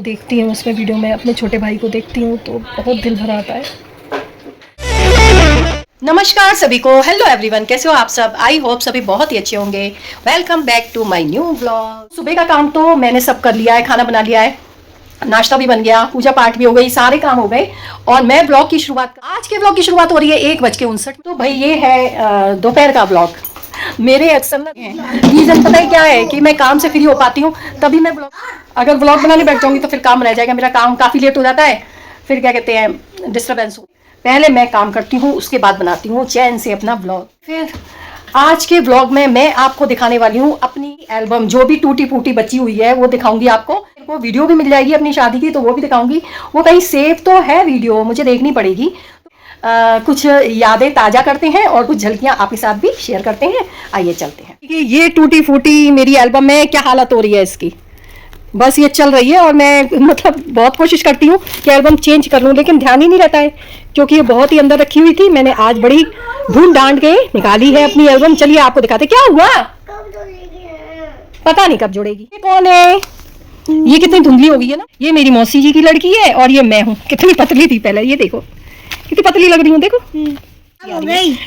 को देखती हूँ उसमें वीडियो में, अपने छोटे भाई को देखती हूँ तो बहुत दिल भर आता है। नमस्कार सभी को, हेलो एवरीवन, कैसे हो आप सब? आई होप सभी बहुत ही अच्छे होंगे। Welcome back to my new vlog. सुबह का काम तो मैंने सब कर लिया है, खाना बना लिया है, नाश्ता भी बन गया, पूजा पाठ भी हो गई, सारे काम हो गए और मैं ब्लॉग की शुरुआत, आज के ब्लॉग की शुरुआत हो रही है 1:59। तो भाई ये है दोपहर का ब्लॉग। मेरे अक्सर ना रीजन पता है क्या है कि मैं काम से फ्री हो पाती हूँ तभी मैं ब्लॉग, अगर ब्लॉग बनाने बैठ जाऊंगी तो फिर काम रह जाएगा, मेरा काम काफ़ी लेट हो जाता है, फिर क्या कहते हैं डिस्टर्बेंस हो। पहले मैं काम करती हूँ उसके बाद बनाती हूँ चैन से अपना ब्लॉग। फिर आज के ब्लॉग में मैं आपको दिखाने वाली हूँ अपनी एल्बम, जो भी टूटी फूटी बची हुई है वो दिखाऊंगी आपको। वो वीडियो भी मिल जाएगी अपनी शादी की तो वो भी दिखाऊंगी। वो कहीं सेव तो है वीडियो, मुझे देखनी पड़ेगी। कुछ यादें ताज़ा करते हैं और कुछ झलकियां आपके साथ भी शेयर करते हैं। आइए चलते हैं। ये टूटी फूटी मेरी एल्बम में क्या हालत हो रही है इसकी, बस ये चल रही है और मैं मतलब बहुत कोशिश करती हूँ कि एल्बम चेंज कर लूँ, लेकिन ध्यान ही नहीं रहता है क्योंकि ये बहुत ही अंदर रखी हुई थी। मैंने आज बड़ी ढूंढ डांट के निकाली है अपनी एल्बम। चलिए आपको दिखाते क्या हुआ। पता नहीं कब जुड़ेगी। ये कौन है? ये कितनी धुंधली हो गई है ना। ये मेरी मौसी जी की लड़की है और ये मैं हूँ। कितनी पतली थी पहले, ये देखो कितनी पतली लग रही हूँ, देखो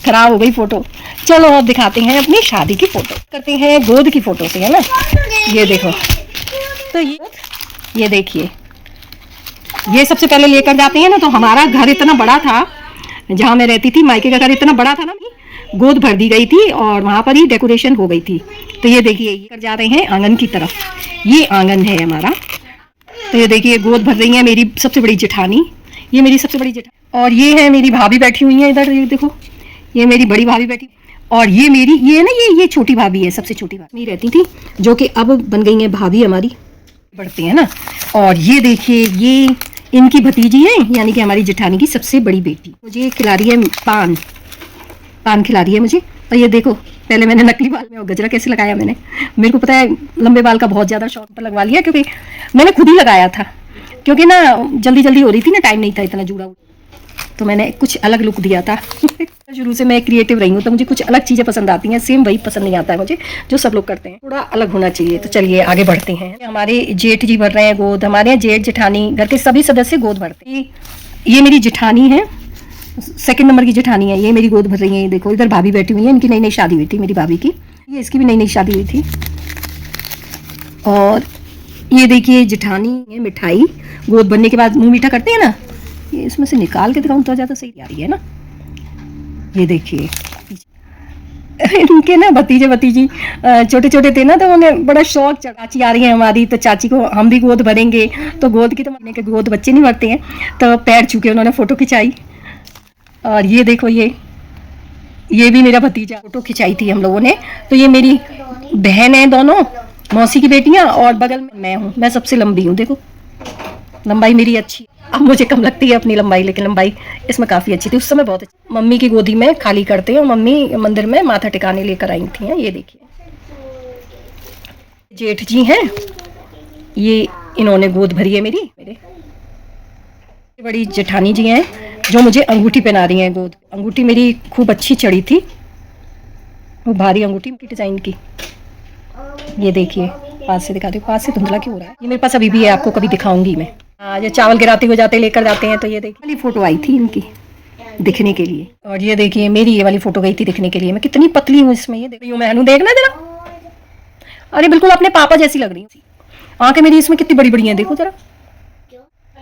खराब हो गई फोटो। चलो अब दिखाते हैं अपनी शादी की फोटो, करते हैं गोद की फोटो से, है ना। ये देखो, तो ये देखिए, ये सबसे पहले लेकर जाते हैं ना। तो हमारा घर इतना बड़ा था जहाँ मैं रहती थी, मायके का घर इतना बड़ा था ना, गोद भर दी गई थी और वहाँ पर ही डेकोरेशन हो गई थी। तो ये देखिए, ये कर जा रहे हैं आंगन की तरफ। ये आंगन है हमारा। तो ये देखिए गोद भर रही है मेरी सबसे बड़ी जेठानी, ये मेरी सबसे बड़ी जेठानी। और ये है मेरी भाभी बैठी हुई है इधर, ये देखो, ये मेरी बड़ी भाभी बैठी। और ये मेरी ये ना ये छोटी भाभी है, सबसे छोटी भाभी रहती थी, जो कि अब बन गई है भाभी हमारी, बढ़ते हैं ना। और ये देखिए, ये इनकी भतीजी है, यानी कि हमारी जेठानी की सबसे बड़ी बेटी। मुझे खिला रही है पान खिला रही है मुझे। और ये देखो, पहले मैंने नकली बाल में और गजरा कैसे लगाया मैंने, मेरे को पता है लंबे बाल का बहुत ज़्यादा शौक पर लगवा लिया, क्योंकि मैंने खुद ही लगाया था, क्योंकि ना जल्दी जल्दी हो रही थी ना, टाइम नहीं था इतना जुड़ा, तो मैंने कुछ अलग लुक दिया था। शुरू से मैं क्रिएटिव रही हूँ तो मुझे कुछ अलग चीज़ें पसंद आती हैं, सेम वही पसंद नहीं आता है मुझे जो सब लोग करते हैं, थोड़ा अलग होना चाहिए। तो चलिए आगे बढ़ते हैं। हमारे जेठ जी भर रहे हैं गोद, हमारे यहाँ जेठ जेठानी घर के सभी सदस्य गोद भरते हैं। ये मेरी जेठानी है, सेकंड नंबर की जेठानी है, ये मेरी गोद भर रही है। ये देखो, इधर भाभी बैठी हुई है, इनकी नई नई शादी हुई थी मेरी भाभी की, ये इसकी भी नई नई शादी हुई थी। और ये देखिए जेठानी है, मिठाई गोद भरने के बाद मुँह मीठा करते हैं ना, ये इसमें से निकाल के दिखाऊं तो ज़्यादा सही आ रही है ना। ये देखिए, इनके ना भतीजे भतीजी छोटे छोटे थे ना, तो उन्हें बड़ा शौक, चाची आ रही है हमारी तो चाची को हम भी गोद भरेंगे। तो गोद की तो महीने के गोद बच्चे नहीं भरते हैं, तो पैर छू के उन्होंने फ़ोटो खिंचाई। और ये देखो, ये भी मेरा भतीजा, फ़ोटो खिंचाई थी हम लोगों ने। तो ये मेरी बहन है दोनों, मौसी की बेटियाँ, और बगल में मैं हूँ, मैं सबसे लंबी हूँ। देखो लंबाई मेरी अच्छी, अब मुझे कम लगती है अपनी लंबाई, लेकिन लंबाई इसमें काफ़ी अच्छी थी उस समय, बहुत अच्छी। मम्मी की गोदी में खाली करते हैं, मम्मी मंदिर में माथा टिकाने लेकर आई थी। ये देखिए जेठ जी हैं, ये इन्होंने गोद भरी है मेरे बड़ी जेठानी जी हैं, जो मुझे अंगूठी पहना रही हैं गोद। अंगूठी मेरी खूब अच्छी चढ़ी थी, वो भारी अंगूठी की डिज़ाइन की। ये देखिए, पास से दिखाती हूँ, पास से धुंधला क्यों हो रहा है। ये मेरे पास अभी भी है, आपको कभी दिखाऊंगी मैं। ये चावल गिराते हो जाते लेकर जाते हैं। तो ये देखिए वाली फ़ोटो आई थी इनकी दिखने के लिए, और ये देखिए मेरी ये वाली फ़ोटो गई थी दिखने के लिए। मैं कितनी पतली हूँ इसमें, ये देख रही हूँ मैं, देखना जरा, अरे बिल्कुल अपने पापा जैसी लग रही हूँ। आँखें मेरी इसमें कितनी बड़ी बड़ी हैं, देखो जरा,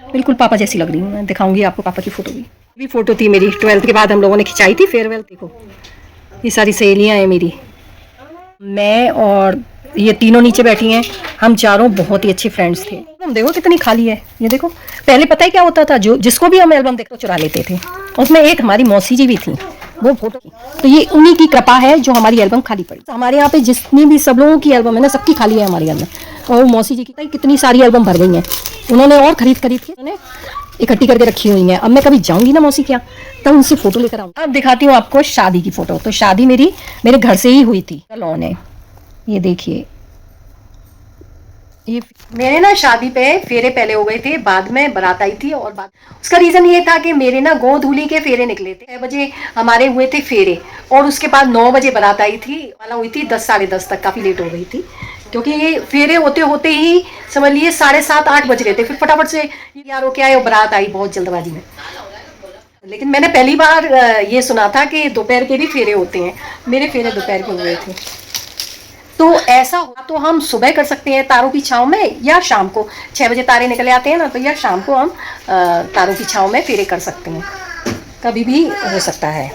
बिल्कुल पापा जैसी लग रही हूँ। मैं दिखाऊंगी आपको पापा की फ़ोटो भी फ़ोटो थी मेरी 12th के बाद हम लोगों ने खिंचाई थी, फेयरवेल। देखो ये सारी सहेलियाँ हैं मेरी, मैं और ये तीनों नीचे बैठी हैं, हम चारों बहुत ही अच्छे फ्रेंड्स थे। हम देखो कितनी खाली है, ये देखो। पहले पता है क्या होता था, जो जिसको भी हम एल्बम देखते चुरा लेते थे। उसमें एक हमारी मौसी जी भी थी, वो फोटो, तो ये उन्हीं की कृपा है जो हमारी एल्बम खाली पड़ी। तो हमारे यहाँ पे जितनी भी सब लोगों की एल्बम है ना, सबकी खाली है हमारे अंदर। और मौसी जी की कितनी सारी एल्बम भर गई हैं उन्होंने, और खरीद के उन्होंने इकट्ठी करके रखी हुई हैं। अब मैं कभी जाऊंगी ना मौसी के यहाँ, तब उनसे फोटो लेकर आऊँगी। अब दिखाती हूँ आपको शादी की फ़ोटो। तो शादी मेरी मेरे घर से ही हुई थी, लॉन है, ये देखिए। ये मेरे ना शादी पे फेरे पहले हो गए थे, बाद में बारात आई थी। और बाद उसका रीज़न ये था कि मेरे ना गोधूली के फेरे निकले थे, 6 बजे हमारे हुए थे फेरे, और उसके बाद 9 बजे बारात आई थी, वाला हुई थी 10 साढ़े 10 तक, काफ़ी लेट हो गई थी। क्योंकि ये फेरे होते होते ही समझ लिए 7:30-8 बज रहे थे। फिर फटाफट से यार वो क्या है, वो बारात आई बहुत जल्दबाजी में। लेकिन मैंने पहली बार ये सुना था कि दोपहर के भी फेरे होते हैं। मेरे फेरे दोपहर के हुए थे। तो ऐसा हो तो हम सुबह कर सकते हैं तारों की छांव में, या शाम को 6 बजे तारे निकले आते हैं ना, तो या शाम को हम तारों की छांव में फेरे कर सकते हैं। कभी भी हो सकता है।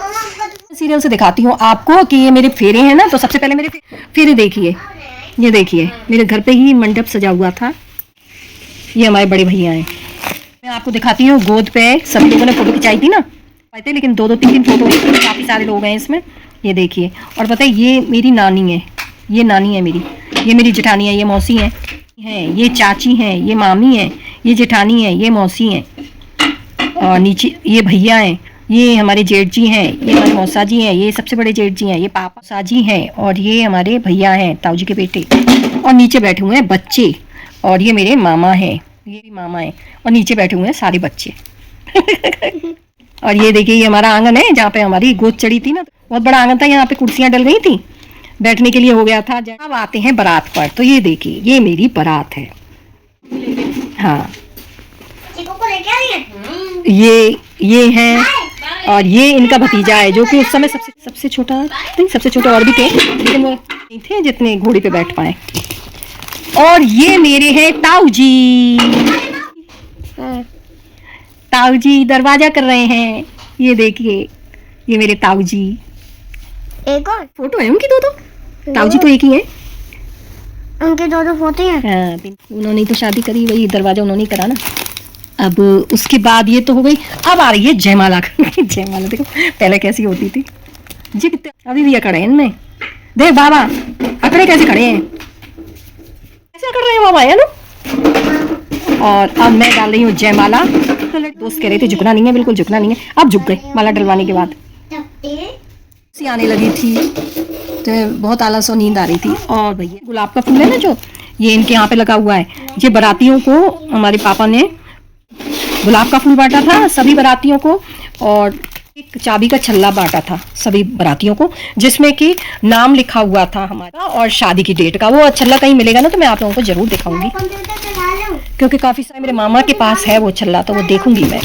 सीरियल से दिखाती हूँ आपको कि ये मेरे फेरे हैं ना। तो सबसे पहले मेरे फेरे देखिए, ये देखिए मेरे घर पे ही मंडप सजा हुआ था। ये हमारे बड़े भैया हैं। मैं आपको दिखाती हूँ, गोद पे सब लोगों ने फोटो खिंचाई थी ना, आए थे, लेकिन 2-3 फोटो, काफ़ी सारे लोग हैं इसमें। ये देखिए, और पता है ये मेरी नानी है, ये नानी है मेरी, ये मेरी जेठानी है, ये मौसी हैं, ये चाची हैं, ये मामी है, ये जेठानी है, ये मौसी हैं, और नीचे ये भैया हैं, ये हमारे जेठ जी हैं, ये हमारे मौसा जी हैं, ये सबसे बड़े जेठ जी हैं, ये पापा साजी हैं, और ये हमारे भैया हैं, ताऊ जी के बेटे, और नीचे बैठे हुए हैं बच्चे, और ये मेरे मामा हैं, ये भी मामा हैं, और नीचे बैठे हुए हैं सारे बच्चे। और ये देखिए ये हमारा आंगन है जहाँ पे हमारी गोद चढ़ी थी ना, बहुत बड़ा आंगन था, यहाँ पे कुर्सियाँ डल गई थी, बैठने के लिए हो गया था। अब आते हैं बारात पर। तो ये देखिए ये मेरी बारात है। हाँ ये है, और ये इनका भतीजा है जो कि उस समय सबसे छोटा, नहीं सबसे छोटे और भी थे, लेकिन वो नहीं थे जितने घोड़े पे बैठ पाए। और ये मेरे हैं ताऊ जी, ताऊ जी दरवाजा कर रहे हैं। ये देखिए ये मेरे ताऊ जी। एक और फोटो है उनकी दो, ताऊ जी तो एक ही है, उनके दो फोटो हैं। हाँ, उन्होंने तो शादी करी, वही दरवाजा उन्होंने करा ना। अब उसके बाद ये तो हो गई, अब आ रही है जयमाला। जयमाला देखो पहले कैसी होती थी जी, कितने अभी भी अकड़े हैं इनमें। देख बाबा अकड़े कैसे खड़े हैं, कैसे अकड़ रहे हैं बाबा है ना। और अब मैं डाल रही हूँ जयमाला। दोस्त कह रहे थे झुकना नहीं है, बिल्कुल झुकना नहीं है, अब झुक गए माला डलवाने के बाद। सी आने लगी थी तो बहुत आलस और नींद आ रही थी। और भैया गुलाब का फूल है ना जो ये इनके यहाँ पे लगा हुआ है, ये बारातियों को हमारे पापा ने गुलाब का फूल बांटा था सभी बारातियों को, और एक चाबी का छल्ला बांटा था सभी बारातियों को, जिसमें कि नाम लिखा हुआ था हमारा और शादी की डेट का। वो छल्ला कहीं मिलेगा ना तो मैं आप लोगों को जरूर दिखाऊंगी, क्योंकि काफी सारे मेरे मामा के पास है वो छल्ला, तो वो देखूंगी मैं।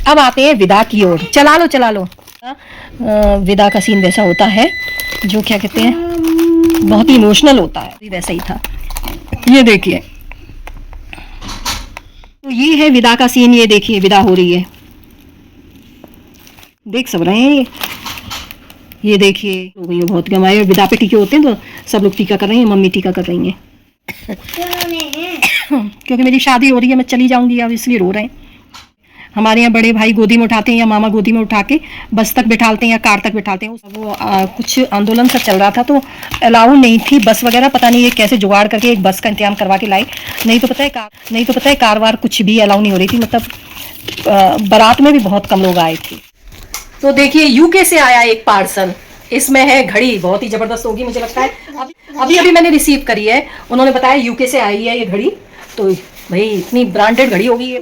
अब आते हैं विदा की ओर। चला लो। विदा का सीन वैसा होता है जो क्या कहते हैं बहुत ही इमोशनल होता है, वैसा ही था। ये देखिए तो ये है विदा का सीन। ये देखिए विदा हो रही है, देख सब रहे हैं ये देखिए हो गई है बहुत। हमारे विदा पे टीके होते हैं तो सब लोग टीका कर रहे हैं, मम्मी टीका कर रही हैं। क्योंकि मेरी शादी हो रही है, मैं चली जाऊंगी अब, इसलिए रो रहे हैं। हमारे यहाँ बड़े भाई गोदी में उठाते हैं या मामा गोदी में उठा के बस तक बिठाते हैं या कार तक बिठाते हैं। वो कुछ आंदोलन सा चल रहा था तो अलाउ नहीं थी बस वगैरह, पता नहीं ये कैसे जुगाड़ करके एक बस का इंतजाम करवा के लाई। नहीं तो पता है कार वार कुछ भी अलाउ नहीं हो रही थी। मतलब बारात में भी बहुत कम लोग आए थे। तो देखिए यूके से आया एक पार्सल, इसमें है घड़ी, बहुत ही जबरदस्त होगी मुझे लगता है। अभी मैंने रिसीव करी है, उन्होंने बताया यूके से आई है ये घड़ी। तो भाई इतनी ब्रांडेड घड़ी होगी ये।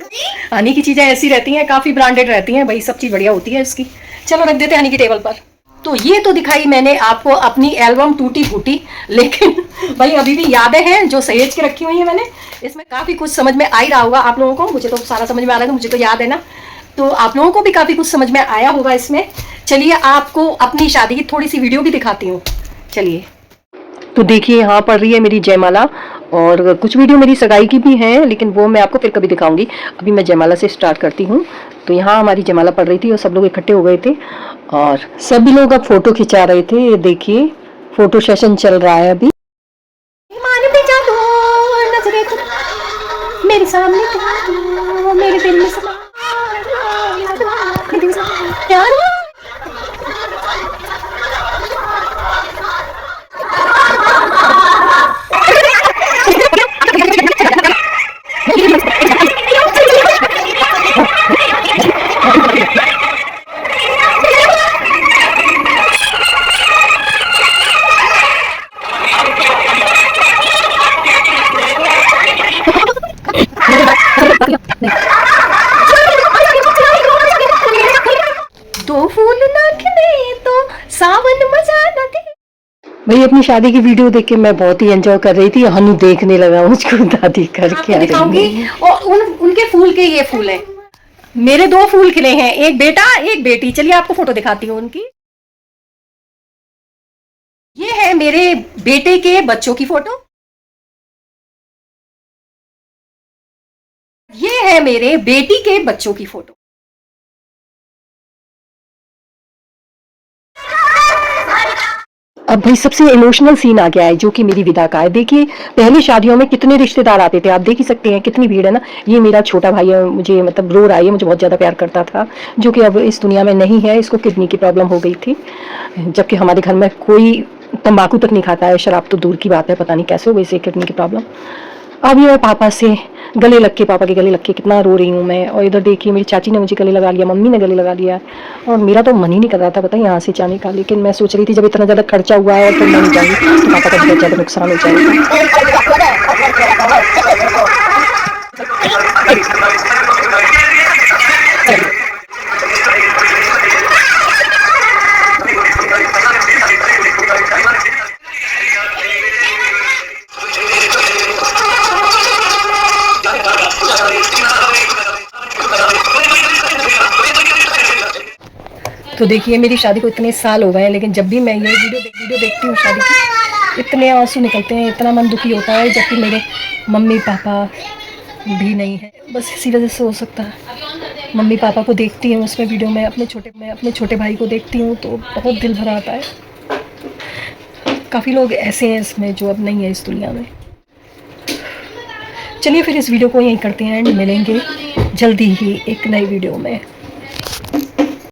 हनी की चीजें ऐसी रहती हैं, काफी ब्रांडेड रहती हैं भाई, सब चीज बढ़िया होती है इसकी। चलो रख देते हैं हनी की टेबल पर। तो ये तो दिखाई मैंने आपको अपनी एल्बम टूटी फूटी, लेकिन भाई अभी भी यादें हैं जो सहेज के रखी हुई है मैंने। इसमें काफी कुछ समझ में आ ही रहा होगा आप लोगों को, मुझे तो सारा समझ में आ रहा है, मुझे तो याद है ना, तो आप लोगों को भी काफी कुछ समझ में आया होगा इसमें। चलिए आपको अपनी शादी की थोड़ी सी वीडियो भी दिखाती हूँ। चलिए तो देखिए यहाँ पड़ रही है मेरी जयमाला, और कुछ वीडियो मेरी सगाई की भी है, लेकिन वो मैं आपको फिर कभी दिखाऊंगी। अभी मैं जयमाला से स्टार्ट करती हूँ। तो यहाँ हमारी जयमाला पड़ रही थी और सब लोग इकट्ठे हो गए थे और सभी लोग अब फोटो खिंचा रहे थे। ये देखिए फोटो सेशन चल रहा है अभी। मेरे सामने मेरे दिल में तो वही अपनी शादी की वीडियो देख के मैं बहुत ही एंजॉय कर रही थी। हनु देखने लगा मुझको, दादी करके दिखाऊंगी। और उनके फूल के ये फूल हैं, मेरे 2 फूल खिले हैं, एक बेटा एक बेटी। चलिए आपको फोटो दिखाती हूँ उनकी। ये है मेरे बेटे के बच्चों की फोटो, ये है मेरे बेटी के बच्चों की फोटो। अब भाई सबसे इमोशनल सीन आ गया है, जो कि मेरी विदा का है। देखिए पहले शादियों में कितने रिश्तेदार आते थे, आप देख ही सकते हैं कितनी भीड़ है ना। ये मेरा छोटा भाई है, मुझे मतलब रो रहा है, मुझे बहुत ज़्यादा प्यार करता था, जो कि अब इस दुनिया में नहीं है। इसको किडनी की प्रॉब्लम हो गई थी, जबकि हमारे घर में कोई तंबाकू तक नहीं खाता है, शराब तो दूर की बात है। पता नहीं कैसे हो गई इसे किडनी की प्रॉब्लम। अब ये पापा से गले लग के, पापा के गले लग के कितना रो रही हूँ मैं। और इधर देखिए मेरी चाची ने मुझे गले लगा लिया, मम्मी ने गले लगा लिया। और मेरा तो मन ही नहीं कर रहा था पता है यहाँ से जाने का, लेकिन मैं सोच रही थी जब इतना ज़्यादा खर्चा हुआ है तो मैं नहीं जाऊँगी, तो पापा का बहुत ज़्यादा नुकसान हो जाएगा। तो देखिए मेरी शादी को इतने साल हो गए हैं, लेकिन जब भी मैं ये वीडियो देखती हूँ शादी की, इतने आंसू निकलते हैं, इतना मन दुखी होता है। जबकि मेरे मम्मी पापा भी नहीं है, बस इसी वजह से हो सकता है। मम्मी पापा को देखती हूँ उसमें वीडियो में, अपने छोटे भाई को देखती हूँ तो बहुत दिल भर आता है। काफ़ी लोग ऐसे हैं इसमें जो अब नहीं है इस दुनिया में। चलिए फिर इस वीडियो को यहीं करते हैं एंड मिलेंगे जल्दी ही एक नई वीडियो में।